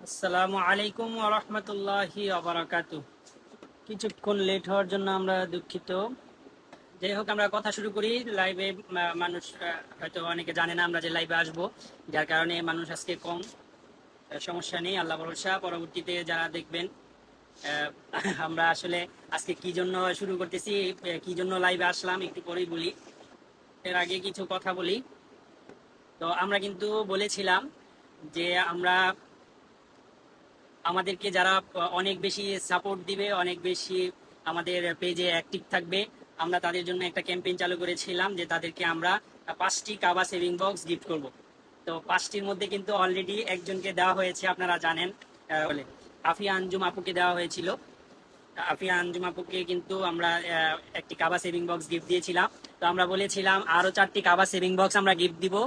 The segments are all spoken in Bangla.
আসসালামু আলাইকুম ওয়া রাহমাতুল্লাহি ওয়া বারাকাতুহু। কিছুক্ষণ লেট হওয়ার জন্য আমরা দুঃখিত। যাই হোক, আমরা কথা শুরু করি। লাইভে মানুষ হয়তো অনেকে জানে না আমরা যে লাইভে আসবো, যার কারণে মানুষ আজকে কম। সমস্যা নেই, আল্লাহ ভরসা। পরবর্তীতে যারা দেখবেন, আহ, আমরা আসলে আজকে কি জন্য শুরু করতেছি, কি জন্য লাইভে আসলাম একটু পরেই বলি। এর আগে কিছু কথা বলি। তো আমরা কিন্তু বলেছিলাম যে আমরা আমাদেরকে যারা অনেক বেশি সাপোর্ট দিবে, অনেক বেশি আমাদের পেজে অ্যাক্টিভ থাকবে, আমরা তাদের জন্য একটা ক্যাম্পেইন চালু করেছিলাম যে তাদেরকে আমরা 5টি কাবা সেভিং বক্স গিফট করব। তো 5টির মধ্যে কিন্তু অলরেডি একজনকে দেওয়া হয়েছে, আপনারা জানেন। বলে আফিয়া আঞ্জুম আপুকে দেওয়া হয়েছিল। আফিয়া আঞ্জুম আপুকে কিন্তু আমরা একটি কাবা সেভিং বক্স গিফট দিয়েছিলাম। তো আমরা বলেছিলাম আরো 4টি কাবা সেভিং বক্স আমরা গিফট দিব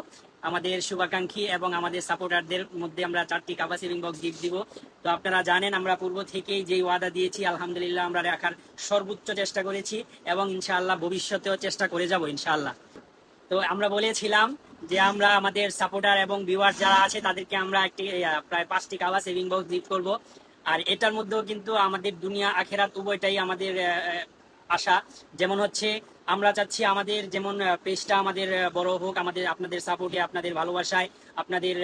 আমাদের শুভাকাঙ্ক্ষী এবং আমাদের সাপোর্টারদের মধ্যে। আমরা 4টি কাবা সেভিং বক্স গিফট দিব। তো আপনারা জানেন আমরা পূর্ব থেকেই যে ওয়াদা দিয়েছি, আলহামদুলিল্লাহ আমরা রাখার সর্বোচ্চ চেষ্টা করেছি এবং ইনশাআল্লাহ ভবিষ্যতেও চেষ্টা করে যাব ইনশাআল্লাহ। তো আমরা বলেছিলাম যে আমরা আমাদের সাপোর্টার এবং ভিউয়ার যারা আছে তাদেরকে আমরা একটি প্রায় 5টি কাবা সেভিং বক্স গিফট করব। আর এটার মধ্যেও কিন্তু আমাদের দুনিয়া আখেরাত উভয়টাই আমাদের আশা। যেমন হচ্ছে আমরা চাচ্ছি আমাদের যেমন পেজটা আমাদের বড় হোক, আমাদের আপনাদের সাপোর্টে, আপনাদের ভালোবাসায়, আপনাদের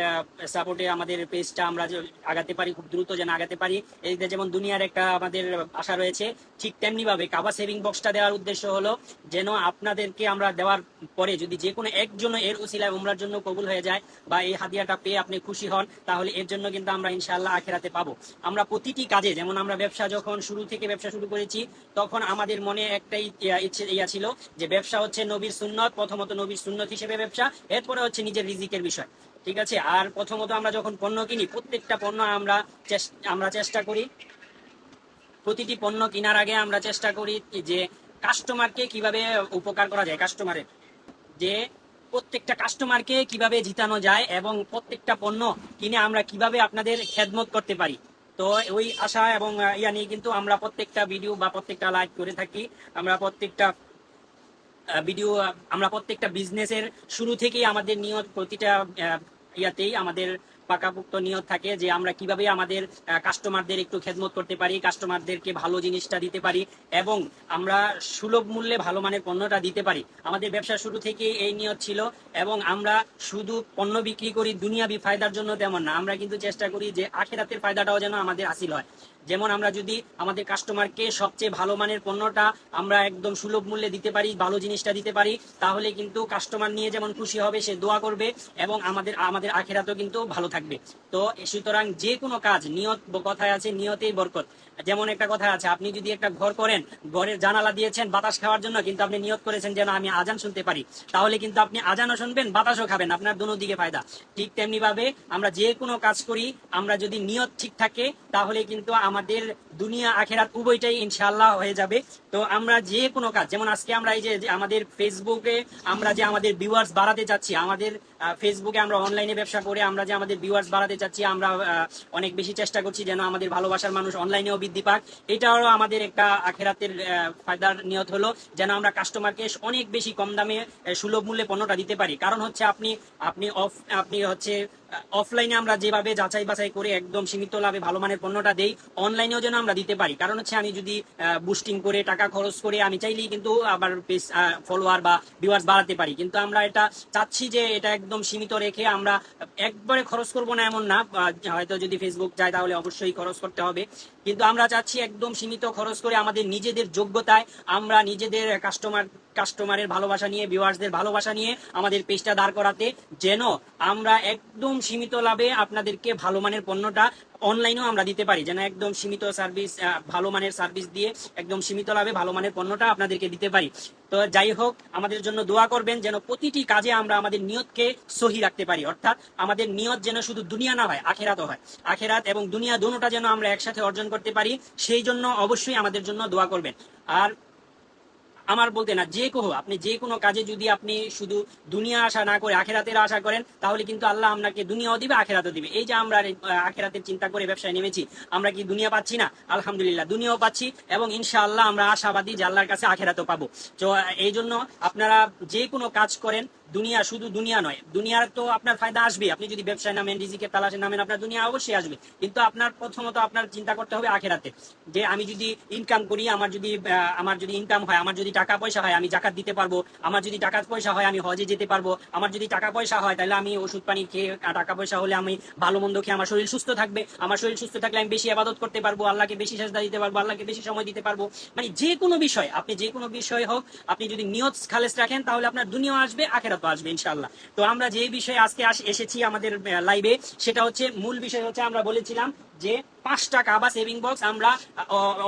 সাপোর্টে আমাদের পেজটা আমরা আগাতে পারি, খুব দ্রুত যেন আগাতে পারি। এই যে যেমন দুনিয়ার একটা আমাদের আশা রয়েছে, ঠিক তেমনি ভাবে কাবা সেভিং বক্সটা দেওয়ার উদ্দেশ্য হলো যেন আপনাদেরকে আমরা দেওয়ার পরে যদি যে কোনো একজন এর উসিলায় উমরার জন্য কবুল হয়ে যায় বা এই হাদিয়াটা পেয়ে আপনি খুশি হন, তাহলে এর জন্য কিন্তু আমরা ইনশাআল্লাহ আখেরাতে পাবো। আমরা প্রতিটি কাজে, যেমন আমরা ব্যবসা যখন শুরু থেকে ব্যবসা শুরু করেছি, তখন আমাদের মনে একটাই ইচ্ছা ছিল যে ব্যবসা হচ্ছে নবীর সুন্নত, প্রথমত নবীর সুন্নত হিসেবে ব্যবসা, এরপরে হচ্ছে নিজের রিজিকের বিষয়। ঠিক আছে। আর প্রথমত আমরা যখন পণ্য কিনি, প্রত্যেকটা পণ্য আমরা চেষ্টা করি, প্রতিটি পণ্য কেনার আগে আমরা চেষ্টা করি যে কাস্টমারকে কিভাবে উপকার করা যায়, কাস্টমারের যে প্রত্যেকটা কাস্টমারকে কিভাবে জিতানো যায় এবং প্রত্যেকটা পণ্য কিনে আমরা কিভাবে আপনাদের খেদমত করতে পারি। তো ওই আশা এবং ইয়া নিয়ে কিন্তু আমরা প্রত্যেকটা ভিডিও বা প্রত্যেকটা লাইভ করে থাকি। আমরা প্রত্যেকটা ভিডিও, আমরা প্রত্যেকটা বিজনেসের শুরু থেকেই আমাদের নিয়ত, প্রতিটা ইয়াতেই আমাদের পাকাপোক্ত নিয়ত থাকে যে আমরা কিভাবে আমাদের কাস্টমারদের একটু খেদমত করতে পারি, কাস্টমারদেরকে ভালো জিনিসটা দিতে পারি এবং আমরা সুলভ মূল্যে ভালো মানের পণ্যটা দিতে পারি। আমাদের ব্যবসা শুরু থেকেই এই নিয়ত ছিল এবং আমরা শুধু পণ্য বিক্রি করি দুনিয়াবি ফায়দার জন্য তেমন না, আমরা কিন্তু চেষ্টা করি যে আখিরাতের ফায়দাটাও যেন আমাদের হাসিল হয়। যেমন আমরা যদি আমাদের কাস্টমারকে সবচেয়ে ভালো মানের পণ্যটা আমরা একদম সুলভ মূল্যে দিতে পারি, ভালো জিনিসটা দিতে পারি, তাহলে কিন্তু কাস্টমার নিয়ে যেমন খুশি হবে, সে দোয়া করবে এবং আমাদের আমাদের আখেরাতেও কিন্তু ভালো থাকবে। তো সুতরাং যে কোনো কাজ নিয়ত, কথায় আছে নিয়তেই বরকত। যেমন একটা কথা আছে, আপনি যদি একটা ঘর করেন, ঘরের জানালা দিয়েছেন বাতাস খাওয়ার জন্য, কিন্তু আপনি নিয়ত করেছেন যেন আমি আজান শুনতে পারি, তাহলে কিন্তু আপনি আজানও শুনবেন, বাতাসও খাবেন, আপনার দোনো দিকে ফায়দা। ঠিক তেমনি ভাবে আমরা যে কোনো কাজ করি, আমরা যদি নিয়ত ঠিক থাকে, তাহলে কিন্তু আমাদের দুনিয়া আখেরাত উভয়টাই ইনশাআল্লাহ হয়ে যাবে। তো আমরা যে কোনো কাজ, যেমন আজকে আমরা এই যে আমাদের ফেসবুকে আমরা যে আমাদের ভিউয়ার্স বাড়াতে চাচ্ছি, আমাদের ফেসবুকে আমরা অনলাইনে ব্যবসা করে আমরা যে আমাদের ভিউয়ার্স বাড়াতে চাচ্ছি, আমরা অনেক বেশি চেষ্টা করছি যেন আমাদের ভালোবাসার মানুষ অনলাইনেও বৃদ্ধি পাক। এটাও আমাদের একটা আখেরাতের ফায়দার নিয়ত হলো যেন আমরা কাস্টমারকে অনেক বেশি কম দামে সুলভ মূল্যে পণ্যটা দিতে পারি। কারণ হচ্ছে আপনি আপনি আপনি হচ্ছে অফলাইনে আমরা যেভাবে যাচাই বাছাই করে একদম সীমিত লাভে ভালো মানের পণ্যটা দেই, অনলাইনেও যেন আমরা দিতে পারি। কারণ হচ্ছে আমি যদি বুস্টিং করে টাকা খরচ করে আমি চাইলেই কিন্তু আবার পেজ ফলোয়ার বা ভিউয়ার্স বাড়াতে পারি, কিন্তু আমরা এটা চাচ্ছি যে এটা একদম সীমিত রেখে আমরা একবারে খরচ করব না এমন না, হয়তো যদি ফেসবুক যায় তাহলে অবশ্যই খরচ করতে হবে, কিন্তু আমরা চাচ্ছি একদম সীমিত খরচ করে আমাদের নিজেদের যোগ্যতায় আমরা নিজেদের কাস্টমারের ভালোবাসা নিয়ে, ভিউয়ার্সদের ভালোবাসা নিয়ে আমাদের পেজটা দাঁড় করাতে, যেন আমরা একদম সীমিত লাভে আপনাদেরকে ভালো মানের পণ্যটা অনলাইনেও আমরা দিতে পারি, যেন একদম সীমিত সার্ভিস, ভালো মানের সার্ভিস দিয়ে একদম সীমিত লাভে ভালো মানের পণ্যটা আপনাদেরকে দিতে পারি। তো যাই হোক, আমাদের জন্য দোয়া করবেন যেন প্রতিটি কাজে আমরা আমাদের নিয়তকে সহি রাখতে পারি, অর্থাৎ আমাদের নিয়ত যেন শুধু দুনিয়া না হয়, আখেরাতও হয়। আখেরাত এবং দুনিয়া দুটোটা যেন আমরা একসাথে অর্জন করতে পারি, সেই জন্য অবশ্যই আমাদের জন্য দোয়া করবেন। আর আমার বলতে না, যে কোনো আপনি যে কোনো কাজে যদি আপনি শুধু দুনিয়া আশা না করে আখেরাতের আশা করেন, তাহলে কিন্তু আল্লাহ আপনাকে দুনিয়াও দিবে, আখেরাতও দিবে। এই যে আমরা আখেরাতের চিন্তা করে ব্যবসায় নেমেছি, আমরা কি দুনিয়া পাচ্ছি না? আলহামদুলিল্লাহ দুনিয়াও পাচ্ছি এবং ইনশাআল্লাহ আমরা আশাবাদী যে আল্লাহর কাছে আখেরাতও পাবো। তো এই জন্য আপনারা যে কোনো কাজ করেন দুনিয়া শুধু দুনিয়া নয়, দুনিয়ার তো আপনার ফায়দা আসবে, আপনি যদি ব্যবসায় নামেন, রিজিকের তালাশে নামেন, আপনার দুনিয়া অবশ্যই আসবে, কিন্তু আপনার প্রথমত আপনার চিন্তা করতে হবে আখেরাতে, যে আমি যদি ইনকাম করি, আমার যদি ইনকাম হয়, আমার যদি টাকা পয়সা হয়, আমি জাকাত দিতে পারবো, আমার যদি টাকা পয়সা হয় আমি হজে যেতে পারবো, আমার যদি টাকা পয়সা হয় তাহলে আমি ওষুধ পানি খেয়ে, টাকা পয়সা হলে আমি ভালো মন্দ খেয়ে আমার শরীর সুস্থ থাকবে, আমার শরীর সুস্থ থাকলে আমি বেশি ইবাদত করতে পারবো, আল্লাহকে বেশি সাজদা দিতে পারবো, আল্লাহকে বেশি সময় দিতে পারবো। মানে যে কোনো বিষয়, আপনি যে কোনো বিষয় হোক, আপনি যদি নিয়ত খালেস রাখেন তাহলে আপনার দুনিয়া আসবে, আখেরাতও আসবে ইনশাআল্লাহ। তো আমরা যে বিষয়ে আজকে এসেছি আমাদের লাইভে, সেটা হচ্ছে, মূল বিষয় হচ্ছে আমরা বলেছিলাম যে 5টা কাবা সেভিং বক্স আমরা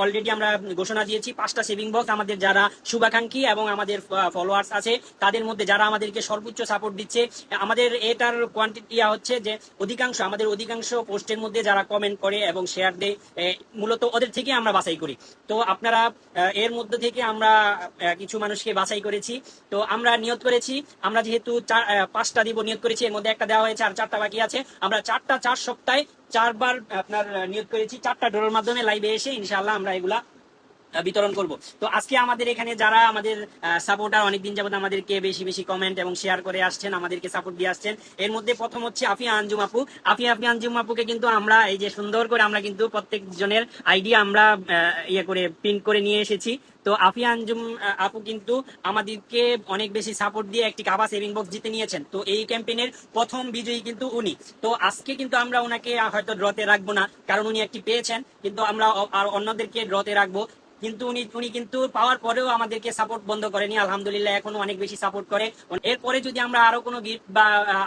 অলরেডি আমরা ঘোষণা দিয়েছি। 5টা সেভিং বক্স আমাদের যারা শুভাকাঙ্ক্ষী এবং আমাদের ফলোয়ার্স আছে তাদের মধ্যে যারা আমাদেরকে সর্বোচ্চ সাপোর্ট দিচ্ছে, আমাদের এটার কোয়ান্টিটি হচ্ছে যে আমাদের অধিকাংশ পোস্টের মধ্যে যারা কমেন্ট করে এবং শেয়ার দেয়, মূলত ওদের থেকে আমরা বাছাই করি। তো আপনারা এর মধ্যে থেকে আমরা কিছু মানুষকে বাছাই করেছি। তো আমরা নিয়ত করেছি, আমরা যেহেতু 5টা দিব নিয়ত করেছি, এর মধ্যে একটা দেওয়া হয়েছে আর 4টা বাকি আছে। আমরা 4 সপ্তাহে 4বার আপনার নিয়োগ করেছি, 4টা ড্রোর মাধ্যমে লাইভে এসে ইনশাআল্লাহ আমরা এগুলা বিতরণ করব। তো আজকে আমাদের এখানে যারা আমাদের সাপোর্টার, অনেকদিন যাবত আমাদেরকে বেশি বেশি কমেন্ট এবং শেয়ার করে আসছেন, আমাদেরকে সাপোর্ট দিয়ে আসছেন, এর মধ্যে প্রথম হচ্ছে আফিয়া আঞ্জুম আপু। আফিয়া আঞ্জুম আপুকে কিন্তু আমরা এই যে সুন্দর করে আমরা কিন্তু প্রত্যেক জনের আইডি আমরা ইয়ে করে প্রিন্ট করে নিয়ে এসেছি। তো আফিয়া আঞ্জুম আপু কিন্তু আমাদেরকে অনেক বেশি সাপোর্ট দিয়ে একটি কাবা সেভিং বক্স জিতে নিয়েছেন। তো এই ক্যাম্পেইনের প্রথম বিজয়ী কিন্তু উনি। তো আজকে কিন্তু আমরা ওনাকে হয়তো ড্রতে রাখবো না, কারণ উনি একটি পেয়েছেন, কিন্তু আমরা আর অন্যদেরকে ড্রতে রাখবো। কিন্তু উনি কিন্তু পাওয়ার পরেও আমাদেরকে সাপোর্ট বন্ধ করেনি, আলহামদুলিল্লাহ এখনো অনেক বেশি সাপোর্ট করে। এরপরে যদি আমরা আরো কোনো গিফট বা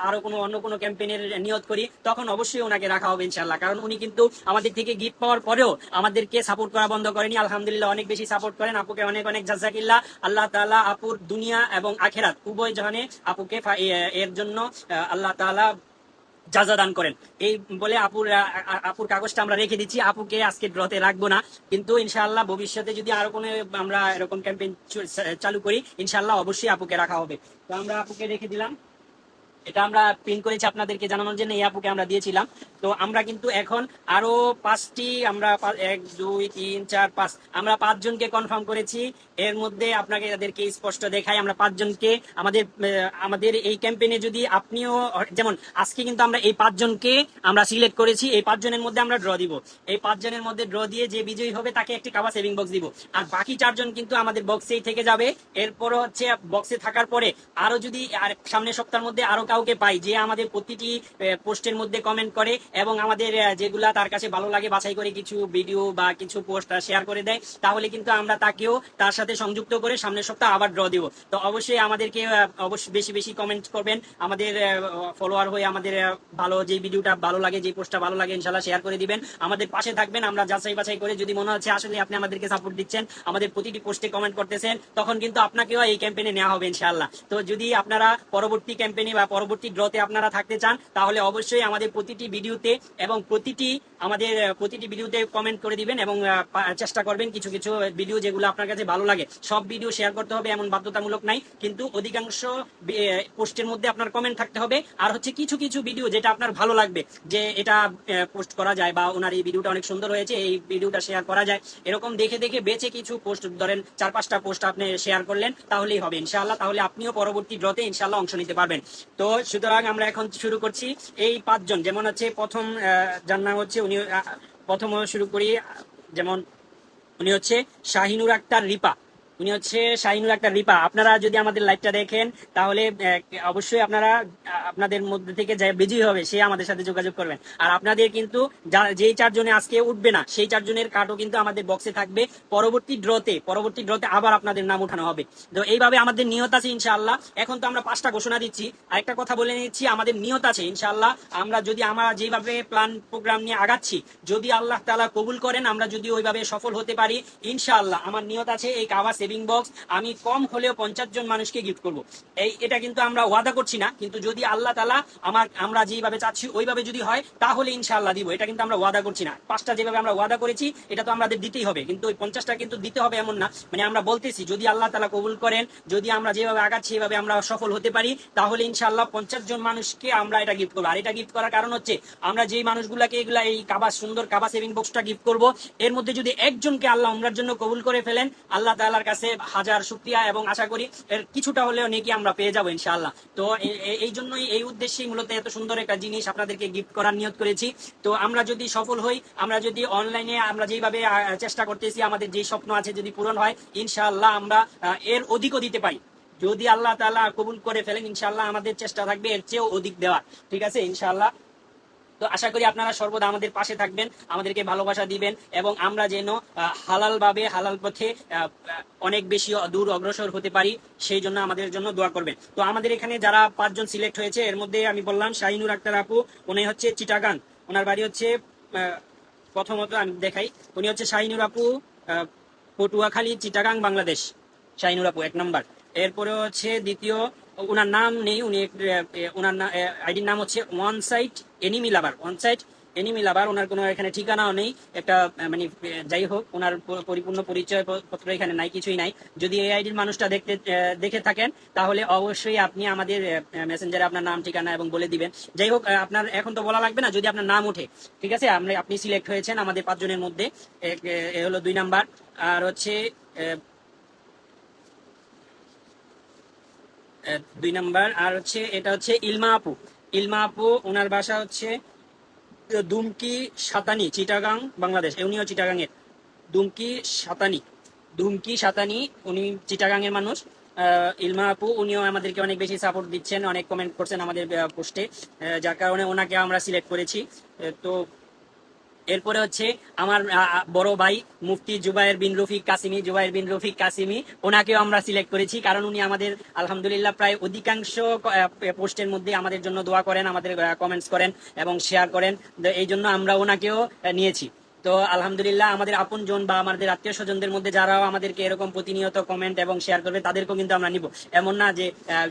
আরো কোনো অন্য কোনো ক্যাম্পেইনের নিয়ত করি, তখন অবশ্যই ওনাকে রাখা হবে ইনশাআল্লাহ, কারণ উনি কিন্তু আমাদের থেকে গিফট পাওয়ার পরেও আমাদেরকে সাপোর্ট করা বন্ধ করেনি, আলহামদুলিল্লাহ অনেক বেশি সাপোর্ট করেন। আপুকে অনেক অনেক জাযাকিল্লাহ। আল্লাহ তাআলা আপুর দুনিয়া এবং আখিরাত উভয় জাহানে আপুকে এর জন্য আল্লাহ তাআলা যাজা দান করেন। এই বলে আপুর কাগজটা আমরা রেখে দিচ্ছি, আপুকে আজকে ড্রতে রাখবো না, কিন্তু ইনশাআল্লাহ ভবিষ্যতে যদি আরো কোনো আমরা এরকম ক্যাম্পেইন চালু করি, ইনশাআল্লাহ অবশ্যই আপুকে রাখা হবে। তো আমরা আপুকে রেখে দিলাম, এটা আমরা প্রিন্ট করেছি আপনাদেরকে জানানোর জন্য, এই আপুকে আমরা দিয়েছিলাম। তো আমরা কিন্তু এখন আরো 5টি আমরা 1 2 3 4 5 আমরা 5 জনকে কনফার্ম করেছি। এর মধ্যে আপনাকে তাদেরকে স্পষ্ট দেখাই, আমরা 5 জনকে আমাদের এই ক্যাম্পেইনে যদি আপনিও, যেমন আজকে কিন্তু আমরা এই 5 জনকে আমরা সিলেক্ট করেছি, এই 5 জনের মধ্যে আমরা ড্র দিব। এই 5 জনের মধ্যে ড্র দিয়ে যে বিজয়ী হবে তাকে একটি কাবা সেভিং বক্স দিব, আর বাকি 4 জন কিন্তু আমাদের বক্সেই থেকে যাবে। এরপর হচ্ছে বক্সে থাকার পরে আরো যদি সামনের সপ্তাহের মধ্যে আরো কাউকে পাই যে আমাদের প্রতিটি পোস্টের মধ্যে কমেন্ট করে এবং আমাদের যেগুলা তার কাছে ভালো লাগে বাছাই করে কিছু ভিডিও বা কিছু পোস্ট শেয়ার করে দেয়, তাহলে কিন্তু আমরা তাকেও তার সাথে সংযুক্ত করে সামনের সপ্তাহ আবার ড্র দিব। তো অবশ্যই আমাদেরকে অবশ্যই বেশি বেশি কমেন্ট করবেন, আমাদের ফলোয়ার হয়ে আমাদের ভালো যে ভিডিওটা ভালো লাগে, যে পোস্টটা ভালো লাগে ইনশাআল্লাহ শেয়ার করে দিবেন, আমাদের পাশে থাকবেন। আমরা যাচাই বাছাই করে যদি মনে হচ্ছে আসলে আপনি আমাদেরকে সাপোর্ট দিচ্ছেন, আমাদের প্রতিটি পোস্টে কমেন্ট করতেছেন, তখন কিন্তু আপনাকেও এই ক্যাম্পেইনে নেওয়া হবে ইনশাআল্লাহ। তো যদি আপনারা পরবর্তী ক্যাম্পেইনে বা পরবর্তী ড্রতে আপনারা থাকতে চান, তাহলে অবশ্যই আমাদের প্রতিটি ভিডিওতে এবং প্রতিটি ভিডিওতে কমেন্ট করে দিবেন এবং চেষ্টা করবেন কিছু কিছু ভিডিও যেগুলো আপনার কাছে ভালো লাগে, সব ভিডিও শেয়ার করতে হবে এমন বাধ্যতামূলক নাই, কিন্তু অধিকাংশ পোস্টের মধ্যে আপনার কমেন্ট থাকতে হবে। আর হচ্ছে কিছু কিছু ভিডিও যেটা আপনার ভালো লাগবে, যে এটা পোস্ট করা যায় বা ওনার এই ভিডিওটা অনেক সুন্দর হয়েছে, এই ভিডিওটা শেয়ার করা যায়, এরকম দেখে দেখে বেছে কিছু পোস্ট, ধরেন 4-5টা পোস্ট আপনি শেয়ার করলেন, তাহলেই হবে ইনশাআল্লাহ, তাহলে আপনিও পরবর্তী ড্রতে ইনশাআল্লাহ অংশ নিতে পারবেন। তো সুতরাং আমরা এখন শুরু করছি। এই 5 জন, যেমন হচ্ছে প্রথম যার নাম হচ্ছে, উনি প্রথম শুরু করি, যেমন উনি হচ্ছে শাহিনুর আক্তার রিপা। আপনারা যদি আমাদের লাইভটা দেখেন তাহলে অবশ্যই আপনাদের মধ্যে থেকে যে বিজয়ী হবে সে আমাদের সাথে যোগাযোগ করবেন। আর আপনাদের কিন্তু যেই 4 জনে আজকে উঠবে না, সেই 4 জনের কার্ডও কিন্তু আমাদের বক্সে থাকবে, পরবর্তী ড্রতে আবার আপনাদের নাম উঠানো হবে। তো এইভাবে আমাদের নিয়ত আছে ইনশাআল্লাহ। এখন তো আমরা 5টা ঘোষণা দিচ্ছি, আরেকটা কথা বলে নিচ্ছি, আমাদের নিয়ত আছে ইনশাআল্লাহ, আমরা যেভাবে প্ল্যান প্রোগ্রাম নিয়ে আগাচ্ছি, যদি আল্লাহ তাআলা কবুল করেন, আমরা যদি ওইভাবে সফল হতে পারি ইনশাআল্লাহ, আমার নিয়ত আছে এই কাবা সেভিং বক্স আমি কম হলেও 50 জন মানুষকে গিফট করব। এটা কিন্তু আমরা ওয়াদা করছি না, কিন্তু যদি আল্লাহ তাআলা আমরা যেভাবে চাচ্ছি ওইভাবে যদি হয় তাহলে ইনশাআল্লাহ দিব, এটা কিন্তু আমরা ওয়াদা করছি না। 5টা যেভাবে আমরা ওয়াদা করেছি এটা তো আমাদের দিতেই হবে, কিন্তু ওই 50টা কিন্তু দিতে হবে এমন না, মানে আমরা বলতেছি যদি আল্লাহ তাআলা কবুল করেন, যদি আমরা যেভাবে আগাচ্ছি এভাবে আমরা সফল হতে পারি, তাহলে ইনশাআল্লাহ 50 জন মানুষকে আমরা এটা গিফট করবো। আর এটা গিফট করার কারণ হচ্ছে, আমরা যেই মানুষগুলাকে এই সুন্দর কাবা সেভিং বক্সটা গিফট করব, এর মধ্যে যদি একজনকে আল্লাহ উমরার জন্য কবুল করে ফেলেন, আল্লাহ তাআলার কাছে হাজার শুকরিয়া, এবং আশা করি এর কিছুটা হলেও নেকি আমরা পেয়ে যাবো ইনশাআল্লাহ। তো এই জন্যই, এই উদ্দেশ্যেই মূলত এত সুন্দর একটা জিনিস আপনাদেরকে গিফট করার নিয়ত করেছি। তো আমরা যদি সফল হই, আমরা যদি অনলাইনে আমরা যেভাবে চেষ্টা করতেছি, আমাদের যে স্বপ্ন আছে যদি পূরণ হয়, ইনশাআল্লাহ আমরা এর অধিকও দিতে পারি। যদি আল্লাহ তাআলা কবুল করে ফেলেন, ইনশাআল্লাহ আমাদের চেষ্টা থাকবে এর চেয়েও অধিক দেওয়ার। ঠিক আছে ইনশাআল্লাহ। তো আশা করি আপনারা সর্বদা আমাদের পাশে থাকবেন, আমাদেরকে ভালোবাসা দিবেন, এবং আমরা যেন হালাল ভাবে, হালাল পথে অনেক বেশি দূর অগ্রসর হতে পারি, সেই জন্য আমাদের জন্য দোয়া করবেন। তো আমাদের এখানে যারা 5 জন সিলেক্ট হয়েছে, এর মধ্যে আমি বললাম শাহিনুর আক্তার আপু, উনি হচ্ছে চিটাগাং, ওনার বাড়ি হচ্ছে প্রথমত আমি দেখাই, উনি হচ্ছে শাহিনুর আপু, পটুয়াখালী, চিটাগাং, বাংলাদেশ। শাহিনুর আপু 1 নম্বর। এরপরে হচ্ছে দ্বিতীয়, ওনার নাম নেই, উনি ওনার আইডির নাম হচ্ছে ওয়ান সাইড এনিমি লাভার, ওয়ান সাইড এনিমি লাভার। ওনার কোনো এখানে ঠিকানাও নেই, একটা মানে যাই হোক, ওনার পরিপূর্ণ পরিচয় পত্র এখানে নাই, কিছুই নাই। যদি এই আইডির মানুষটা দেখে থাকেন, তাহলে অবশ্যই আপনি আমাদের মেসেঞ্জারে আপনার নাম, ঠিকানা এবং বলে দিবেন। যাই হোক, আপনার এখন তো বলা লাগবে না যদি আপনার নাম ওঠে। ঠিক আছে, আপনি সিলেক্ট হয়েছেন আমাদের 5 জনের মধ্যে। এ হলো 2 নাম্বার। আর হচ্ছে 2 নাম্বার। আর হচ্ছে এটা হচ্ছে ইলমা আপু। ইলমা আপু, ওনার বাসা হচ্ছে দুমকি সাতানি, চিটাগাং, বাংলাদেশ। উনিও চিটাগাং এর, দুমকি সাতানি, দুমকি সাতানি, উনি চিটাগাং এর মানুষ। ইলমা আপু, উনিও আমাদেরকে অনেক বেশি সাপোর্ট দিচ্ছেন, অনেক কমেন্ট করছেন আমাদের পোস্টে, যার কারণে ওনাকে আমরা সিলেক্ট করেছি। তো এরপরে হচ্ছে আমার বড় ভাই মুফতি জুবায়ের বিন রফিক কাসিমি, জুবায়ের বিন রফিক কাসিমি, ওনাকেও আমরা সিলেক্ট করেছি, কারণ উনি আমাদের আলহামদুলিল্লাহ প্রায় অধিকাংশ পোস্টের মধ্যে আমাদের জন্য দোয়া করেন, আমাদের কমেন্টস করেন এবং শেয়ার করেন। এই জন্য আমরা ওনাকেও নিয়েছি। তো আলহামদুলিল্লাহ, আমাদের আপনজন বা আমাদের আত্মীয় স্বজনদের মধ্যে যারাও আমাদেরকে এরকম প্রতিনিয়ত কমেন্ট এবং শেয়ার করবে, তাদেরকেও কিন্তু আমরা নিব। এমন না যে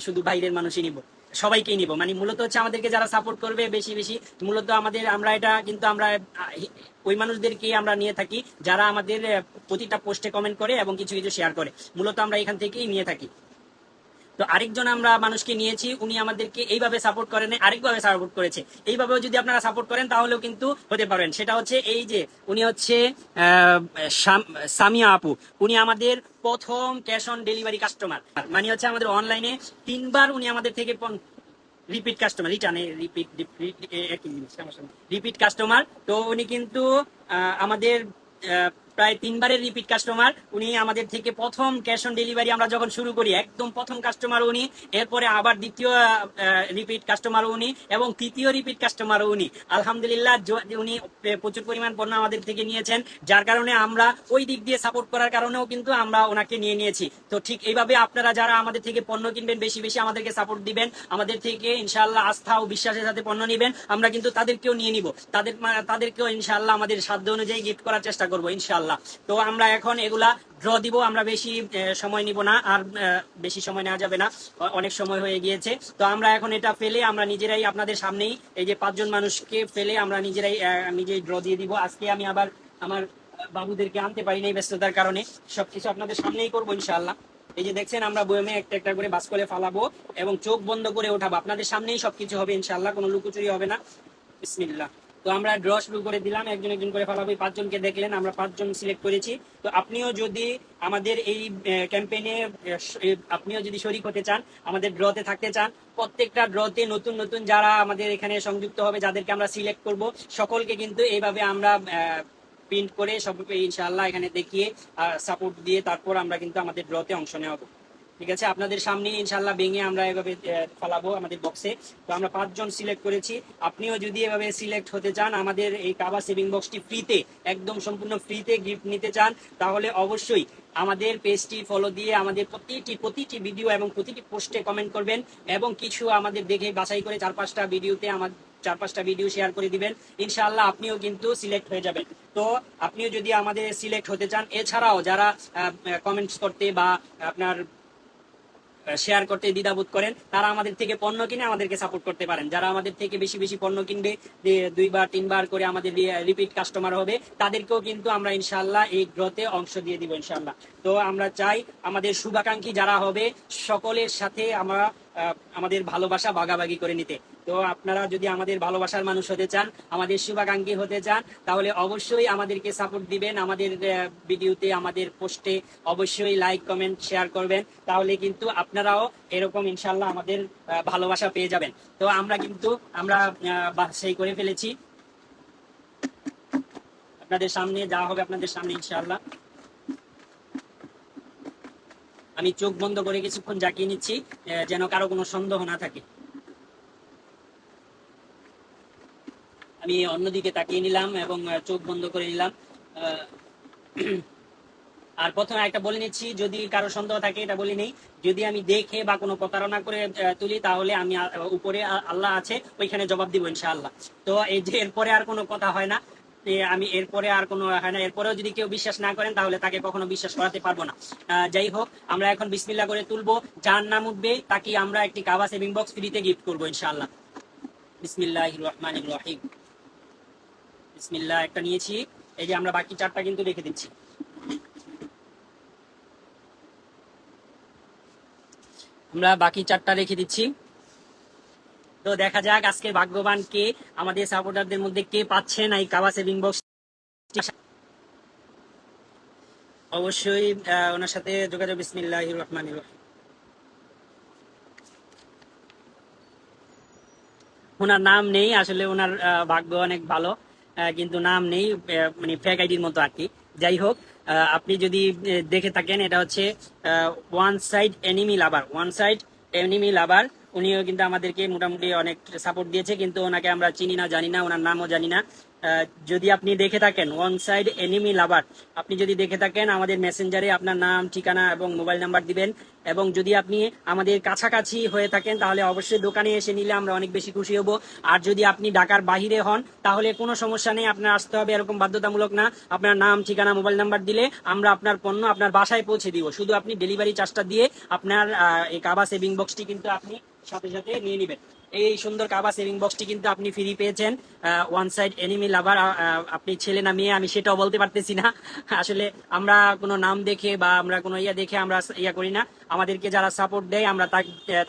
শুধু বাইরের মানুষই নিব, সবাইকেই নিব। মানে মূলত হচ্ছে আমাদেরকে যারা সাপোর্ট করবে বেশি বেশি, মূলত আমরা এটা কিন্তু আমরা ওই মানুষদেরকে আমরা নিয়ে থাকি যারা আমাদের প্রতিটা পোস্টে কমেন্ট করে এবং কিছু কিছু শেয়ার করে, মূলত আমরা এখান থেকেই নিয়ে থাকি। তো আরেকজন আমরা মানুষকে নিয়েছি, উনি আমাদেরকে এইভাবে সাপোর্ট করেন, আরেকভাবে সাপোর্ট করেছে। এইভাবেও যদি আপনারা সাপোর্ট করেন তাহলেও কিন্তু হতে পারেন। সেটা হচ্ছে এই যে উনি হচ্ছে সামিয়া আপু, উনি আমাদের প্রথম ক্যাশ অন ডেলিভারি কাস্টমার। মানে হচ্ছে আমাদের অনলাইনে 3বার উনি আমাদের থেকে রিপিট কাস্টমার, রিটার্নে রিপিট কাস্টমার। তো উনি কিন্তু আমাদের প্রায় 3বারের রিপিট কাস্টমার। উনি আমাদের থেকে প্রথম ক্যাশ অন ডেলিভারি আমরা যখন শুরু করি, একদম প্রথম কাস্টমার উনি, এরপরে আবার দ্বিতীয় রিপিট কাস্টমার উনি, এবং তৃতীয় রিপিট কাস্টমার উনি। আলহামদুলিল্লাহ, উনি প্রচুর পরিমাণ পণ্য আমাদের থেকে নিয়েছেন, যার কারণে আমরা ওই দিক দিয়ে সাপোর্ট করার কারণেও কিন্তু আমরা ওনাকে নিয়েছি। তো ঠিক এইভাবে আপনারা যারা আমাদের থেকে পণ্য কিনবেন, বেশি বেশি আমাদেরকে সাপোর্ট দিবেন, আমাদের থেকে ইনশাআল্লাহ আস্থা ও বিশ্বাসের সাথে পণ্য নিবেন, আমরা কিন্তু তাদেরকেও নিয়ে নিব, তাদেরকেও ইনশাআল্লাহ আমাদের সাধ্য অনুযায়ী গিফট করার চেষ্টা করবো ইনশাআল্লাহ। তো আমরা এখন এগুলা ড্র দিব, আমরা বেশি সময় নিব না, আর বেশি সময় নেওয়া যাবে না, অনেক সময় হয়ে গিয়েছে। তো আমরা এখন এটা ফেলে আমরা নিজেরাই আপনাদের সামনেই, এই যে 5 জন মানুষকে ফেলে আমরা নিজেই ড্র দিয়ে দিব। আজকে আমি আবার আমার বাবুদেরকে আনতে পারি নাই ব্যস্ততার কারণে, সবকিছু আপনাদের সামনেই করবো ইনশাআল্লাহ। এই যে দেখছেন, আমরা বয়মে একটা একটা করে বাস করে ফালাবো এবং চোখ বন্ধ করে ওঠাবো, আপনাদের সামনেই সবকিছু হবে ইনশাআল্লাহ, কোনো লুকোচুরি হবে না। বিসমিল্লাহ। তো আমরা ড্র শুরু করে দিলাম, একজন একজন করে ফালাবো। 5 জনকে দেখলেন, আমরা 5 জন সিলেক্ট করেছি। তো আপনিও যদি আমাদের এই ক্যাম্পেইনে আপনিও যদি শরিক হতে চান, আমাদের ড্রতে থাকতে চান, প্রত্যেকটা ড্রতে নতুন নতুন যারা আমাদের এখানে সংযুক্ত হবে, যাদেরকে আমরা সিলেক্ট করব, সকলকে কিন্তু এইভাবে আমরা প্রিন্ট করে সবকে ইনশাআল্লাহ এখানে দেখিয়ে সাপোর্ট দিয়ে তারপর আমরা কিন্তু আমাদের ড্রতে অংশ নেওয়া হবে। ঠিক আছে, আপনাদের সামনে ইনশাআল্লাহ ভেঙে আমরা এভাবে ফলাবো আমাদের বক্সে। তো আমরা 5 জন সিলেক্ট করেছি। আপনিও যদি এভাবে সিলেক্ট হতে চান, আমাদের এই কাবা সেভিং বক্সটি ফ্রিতে, একদম সম্পূর্ণ ফ্রিতে গিফট নিতে চান, তাহলে অবশ্যই আমাদের পেজটি ফলো দিয়ে আমাদের প্রতিটি ভিডিও এবং প্রতিটি পোস্টে কমেন্ট করবেন, এবং কিছু আমাদের দেখে বাছাই করে 4-5টা ভিডিওতে 4-5টা ভিডিও শেয়ার করে দিবেন। ইনশাআল্লাহ আপনিও কিন্তু সিলেক্ট হয়ে যাবেন। তো আপনিও যদি আমাদের সিলেক্ট হতে চান, এছাড়াও যারা কমেন্টস করতে বা আপনার শেয়ার করতে দ্বিধাবোধ করেন, তারা আমাদের থেকে পণ্য কিনে আমাদেরকে সাপোর্ট করতে পারেন। যারা আমাদের থেকে বেশি বেশি পণ্য কিনবে, 2বার 3বার করে আমাদের রিপিট কাস্টমার হবে, তাদেরকেও কিন্তু আমরা ইনশাআল্লাহ এই ড্রতে অংশ দিয়ে দিব ইনশাআল্লাহ। তো আমরা চাই আমাদের শুভাকাঙ্ক্ষী যারা হবে, সকলের সাথে আমরা আমাদের ভালোবাসা ভাগাভাগি করে নিতে। তো আপনারা যদি আমাদের ভালোবাসার মানুষ হতে চান, আমাদের শুভাকাঙ্ক্ষী হতে চান, তাহলে অবশ্যই আমাদেরকে সাপোর্ট দিবেন। আমাদের ভিডিওতে, আমাদের পোস্টে অবশ্যই লাইক, কমেন্ট, শেয়ার করবেন। তাহলে কিন্তু আপনারাও এরকম ইনশাল্লাহ আমাদের ভালোবাসা পেয়ে যাবেন। তো আমরা সেই করে ফেলেছি। আপনাদের সামনে যা হবে আপনাদের সামনে ইনশাআল্লাহ। আমি চোখ বন্ধ করে কিছুক্ষণ জাকিয়ে নিচ্ছি, যেন কারো কোনো সন্দেহ না থাকে। আমি অন্যদিকে তাকিয়ে নিলাম এবং চোখ বন্ধ করে নিলাম। আর প্রথমে একটা বলে নিচ্ছি, যদি কারো সন্দেহ থাকে এটা বলে নেই, যদি আমি দেখে বা কোনো প্রতারণা করে তুলি, তাহলে আমি উপরে আল্লাহ আছে, ওইখানে জবাব দিব ইনশাআল্লাহ। তো এই যে এরপরে আর কোনো কথা হয় না, আমি এরপরে আর কোনো হয় না। এরপরেও যদি কেউ বিশ্বাস না করেন, তাহলে তাকে কখনো বিশ্বাস করাতে পারবো না। যাই হোক, আমরা এখন বিসমিল্লাহ করে তুলবো। যার নাম উঠবে তাকে আমরা একটি কাবা সেভিং বক্স ফ্রিতে গিফট করবো ইনশাআল্লাহ। বিসমিল্লাহির রহমানির রহিম। বিসমিল্লাহ একটা নিয়েছি। এই যে আমরা বাকি 4টা কিন্তু রেখে দিচ্ছি। আমরা বাকি 4টা রেখে দিচ্ছি। তো দেখা যাক আজকের ভাগ্যবান কে, আমাদের সাপোর্টারদের মধ্যে কে পাচ্ছেন এই কাবা সেভিং বক্স। অবশ্যই ওনার সাথে যোগাযোগ। বিসমিল্লাহির রহমানির রহিম। ওনার নাম নেই আসলে, ওনার ভাগ্য অনেক ভালো, কিন্তু নাম নেই, মানে ফেক আইডির মতো আর কি। যাই হোক, আপনি যদি দেখে থাকেন, এটা হচ্ছে ওয়ান সাইড এনিমি লাভার, ওয়ান সাইড এনিমি লাভার। উনিও কিন্তু আমাদেরকে মোটামুটি অনেক সাপোর্ট দিয়েছে, কিন্তু ওনাকে আমরা চিনি না, জানি না, ওনার নামও জানি না। যদি আপনি দেখে থাকেন ওয়ান সাইড এনিমি লাভার, আপনি যদি দেখে থাকেন, আমাদের মেসেঞ্জারে আপনার নাম, ঠিকানা এবং মোবাইল নাম্বার দিবেন। এবং যদি আপনি আমাদের কাছাকাছি হয়ে থাকেন, তাহলে অবশ্যই দোকানে এসে নিলে আমরা অনেক বেশি খুশি হব। আর যদি আপনি ঢাকার বাহিরে হন, তাহলে কোনো সমস্যা নেই, আপনার আসতে হবে এরকম বাধ্যতামূলক না। আপনার নাম, ঠিকানা, মোবাইল নাম্বার দিলে আমরা আপনার পণ্য আপনার বাসায় পৌঁছে দিব। শুধু আপনি ডেলিভারি চার্জটা দিয়ে আপনার এই কাবা সেভিং বক্সটি কিন্তু আপনি সাথে সাথে নিয়ে নেবেন। এই সুন্দর কাবা সেভিং বক্সটি কিন্তু আপনি ফ্রি পেয়েছেন। ওয়ান সাইড এনিমি লাভার, আপনি ছেলে না মেয়ে আমি সেটাও বলতে পারতেছি না। আসলে আমরা কোনো নাম দেখে বা আমরা কোনো ইয়া দেখে আমরা ইয়া করি না। আমাদেরকে যারা সাপোর্ট দেয়, আমরা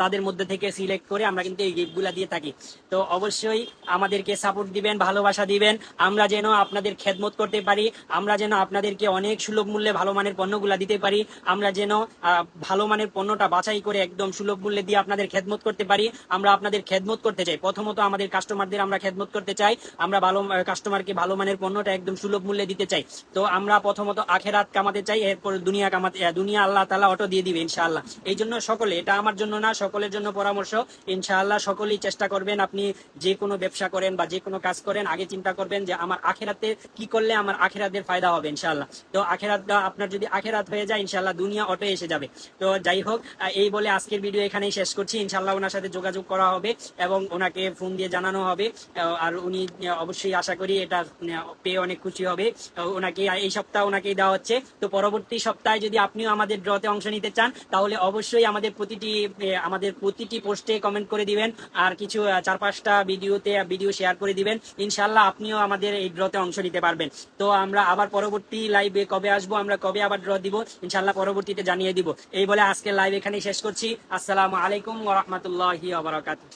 তাদের মধ্যে থেকে সিলেক্ট করে আমরা কিন্তু এই গিফটগুলা দিয়ে থাকি। তো অবশ্যই আমাদেরকে সাপোর্ট দিবেন, ভালোবাসা দিবেন, আমরা যেন আপনাদের খেদমত করতে পারি, আমরা যেন আপনাদেরকে অনেক সুলভ মূল্যে ভালো মানের পণ্যগুলা দিতে পারি, আমরা যেন ভালো মানের পণ্যটা বাছাই করে একদম সুলভ মূল্যে দিয়ে আপনাদের খেদমত করতে পারি। আমরা আপনাদের খেদমত করতে চাই, প্রথমত আমাদের কাস্টমারদের আমরা খেদমত করতে চাই, আমরা ভালো কাস্টমারকে ভালো মানের পণ্যটা একদম সুলভ মূল্যে দিতে চাই। তো আমরা প্রথমত আখেরাত কামাতে চাই, এরপর দুনিয়া কামাতে, দুনিয়া আল্লাহ তাআলা অটো দিয়ে দিবে ইনশাআল্লাহ। এই জন্য সকলে, এটা আমার জন্য না, সকলের জন্য পরামর্শ, ইনশাআল্লাহ সকলেই চেষ্টা করবেন, আপনি যে কোনো ব্যবসা করেন বা যে কোনো কাজ করেন, আগে চিন্তা করবেন যে আমার আখেরাতে কি করলে আমার আখেরাতের ফায়দা হবে ইনশাআল্লাহ। তো আখেরাতটা আপনার যদি আখেরাত হয়ে যায়, ইনশাআল্লাহ দুনিয়া অটো এসে যাবে। তো যাই হোক, এই বলে আজকের ভিডিও এখানেই শেষ করছি। ইনশাআল্লাহ ওনার সাথে যোগাযোগ করা হবে এবং ওনাকে ফোন দিয়ে জানানো হবে। আর উনি অবশ্যই আশা করি এটা পেয়ে অনেক খুশি হবে। ওনাকে এই সপ্তাহ ওনাকেই দেওয়া হচ্ছে। তো পরবর্তী সপ্তাহে যদি আপনিও আমাদের ড্রতে অংশ নিতে চান, তাহলে অবশ্যই আমাদের প্রতিটি পোস্টে কমেন্ট করে দিবেন, আর কিছু 4-5টা ভিডিও শেয়ার করে দিবেন। ইনশাআল্লাহ আপনিও আমাদের এই ড্রতে অংশ নিতে পারবেন। তো আমরা আবার পরবর্তী লাইভে কবে আসবো, আমরা কবে আবার ড্র দিব, ইনশাআল্লাহ পরবর্তীতে জানিয়ে দিব। এই বলে আজকের লাইভ এখানেই শেষ করছি। আসসালামু আলাইকুম ওয়া রাহমাতুল্লাহি ওয়া বারাকাতুহু।